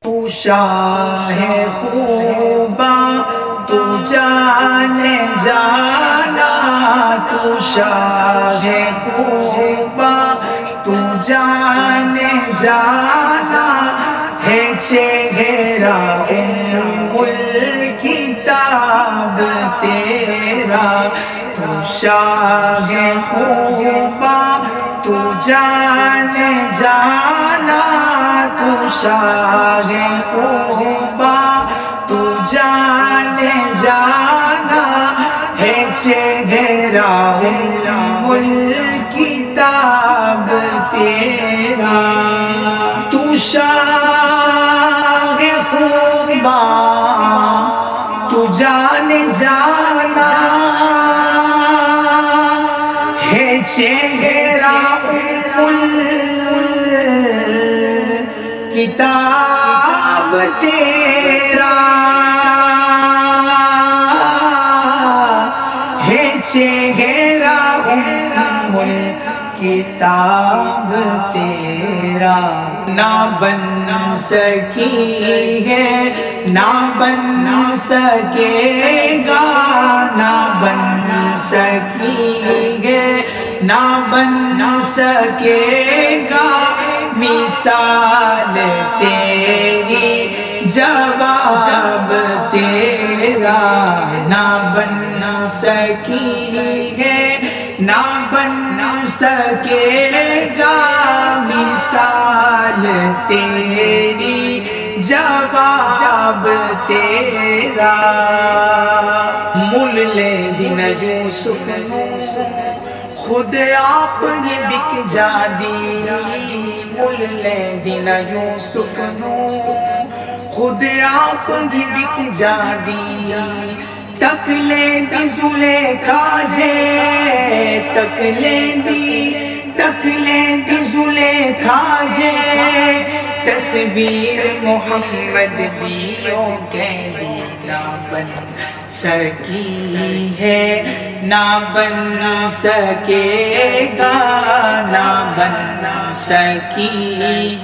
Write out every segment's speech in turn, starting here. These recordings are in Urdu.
تو شاہ خوباں تو جانے جانا، تو شاہ خوباں تو جانے جانا ہے چہرہ الکتاب تیرا، تو شاہ خوباں تو جانے جانا، تو شاہ خوباں تو جانے جانا ہے چہرہ الکتاب تیرا، تو شاہ خوباں تو جانے جانا ہے چہرہ الکتاب تیرا، ہے چہرہ الکتاب تیرا، نہ بن سکی ہے نہ بن سکے گا، نہ بن سکی ہے نہ بن سکے گا مثال تیری جواب تیرا، نہ بن سکی ہے نہ بن سکے گا مثال تیری جواب تیرا، مل لے دن یوسف نو خود آپ ہی بک جادی، مل لے دن یوسف نو خود آپ ہی بک جادی، تک لیندی زلیکھا جے تک لیندی زلیکھا جے، تصویر محمد دیو کہندی نہ بن سکی ہے نہ بن سکے گا، نہ بن سکی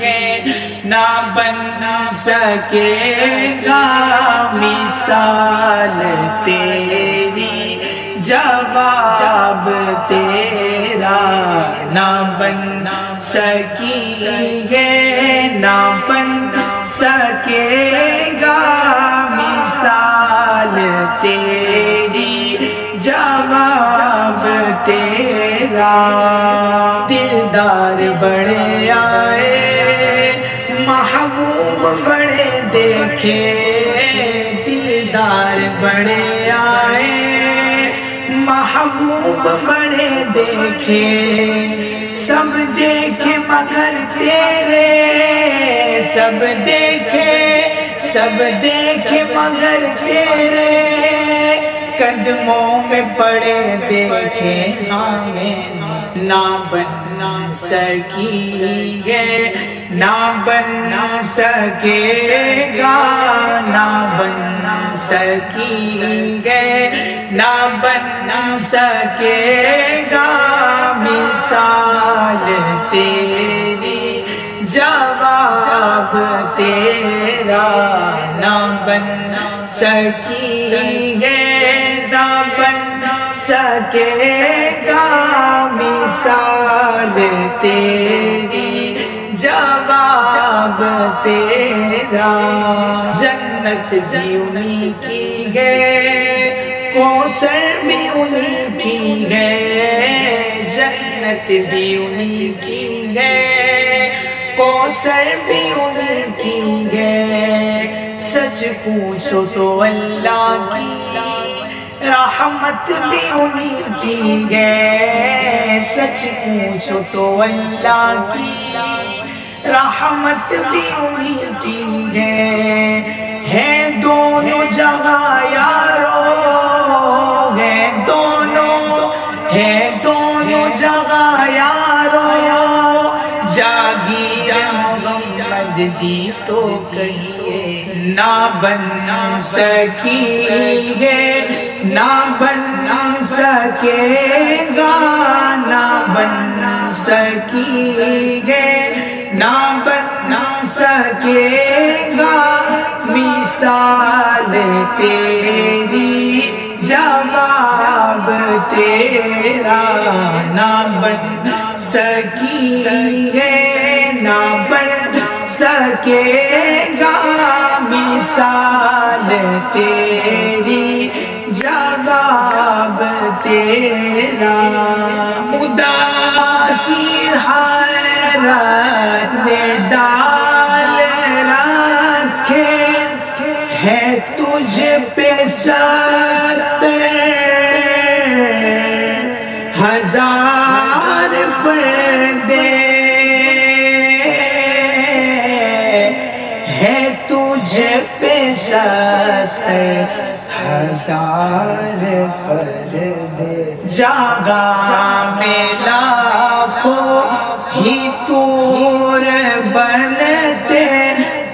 ہے نہ بن سکے گا مثال تیری جواب تیرا، نہ بن سکی ہے نہ بن سکے گا مثال تیری جواب تیرا، دلدار بڑے آئے محبوب بڑے دیکھے، دلدار بڑے آئے محبوب بڑے دیکھے، سب دیکھے مگر تیرے، سب دیکھے مگر تیرے قدموں میں پڑے دیکھے ہمیں، نہ بن سکی ہے نہ بن سکے گا، نہ بن سکی ہے نہ بن سکے گا مثال تیری جواب تیرا، نہ بن سکی ہے نہ بن سکے گا مثال تیری جواب تیرا، جنت بھی انہی کی ہے کوثر بھی انہی کی ہے، جنت بھی انہی کی ہے کوثر بھی انہی کی ہے، سچ پوچھو تو اللہ کی رحمت بھی انہی کی ہے، سچ پوچھو تو اللہ کی رحمت بھی انہی کی ہے دونوں جگہ یارو، ہے دونوں جگہ یارو، جاگیر محمد دی تو کہیے نہ بن سکی ہے نہ بن سکے گا، نہ بن سکی ہے نہ بن سکے گا مثال تیری جواب تیرا نہ بن سکی ہے نہ بن سکے گا مثال تیری جواب تیرا خدا کی حیرت نے ڈال رکھے ہے تجھ پہ ستر ہزار پردے ہے تجھ پہ ستر ہزار پردے جگہ میں لاکھوں ہی طور بنتے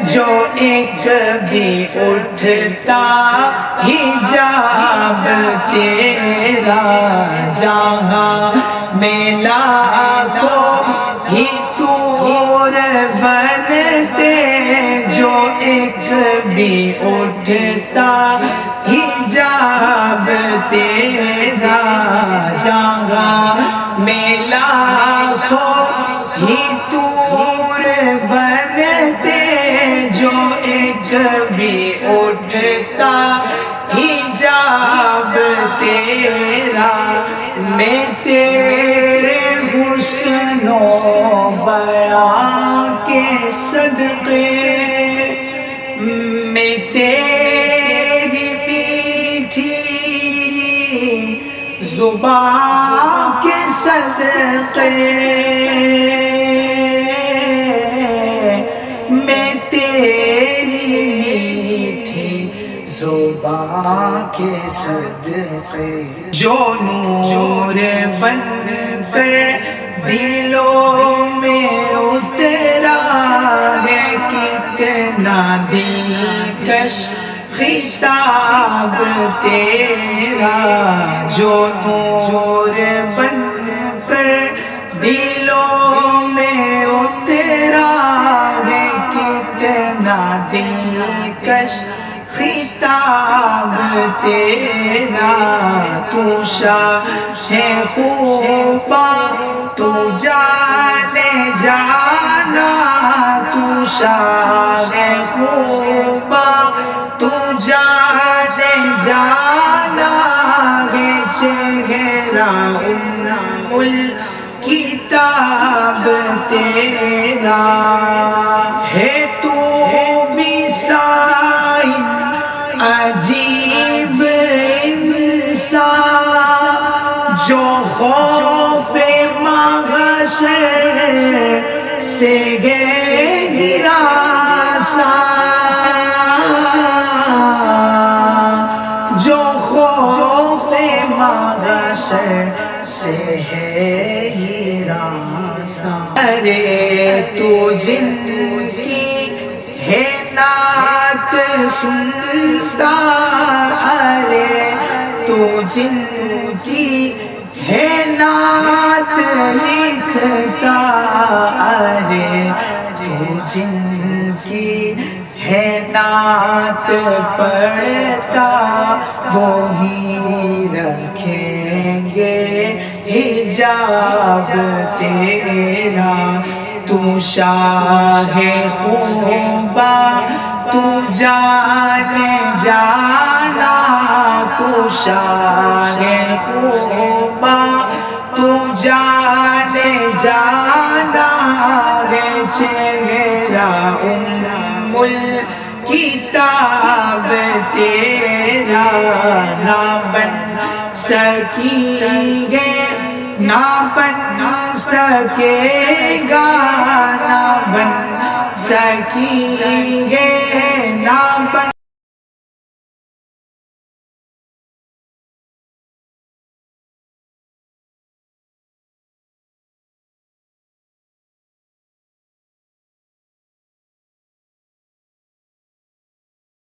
جو ایک بھی اٹھتا حجاب تیرا جہاں میں لاکھوں ہی طور بنتے جو ایک بھی اٹھتا حجاب تیرا جہاں میں لاکھوں ہی طور بنتے جو ایک بھی اٹھتا حجاب تیرا میں تیرے حسن و بیان کے صدقے میں تیری میٹھی زبان کے صدقے میں تیری میٹھی زبان کے صدقے جو نور بن کر دلوں میں اترا ہے کتنا دلکش خطاب تیرا جو نور بن کر دلوں میں اترا ہے کتنا دلکش خطاب تیرا تو شاہ خوبا تو جانے جانا تو شاہ خوبا تو جانے جانا گے چہرہ کتاب تیرا ہے تو بھی سائن عجیب انسان جو خوف محشر سے گرا جو خوف محشر سے ہے ہراساں ارے تو جن کی ہے نعت سنتا ارے تو جن کی ہے نعت لکھتا ارے تو جن کی ہے نعت پڑھتا وہی رکھیں گے حجاب تیرا تو شاہ خوبا تو جانے جانا تو شاہ خوبا تو جانے جانا گے چہرہ کتاب تیرا نہ بن سکی ہے نہ بن سکے گا نہ بن سکی ہے نہ بن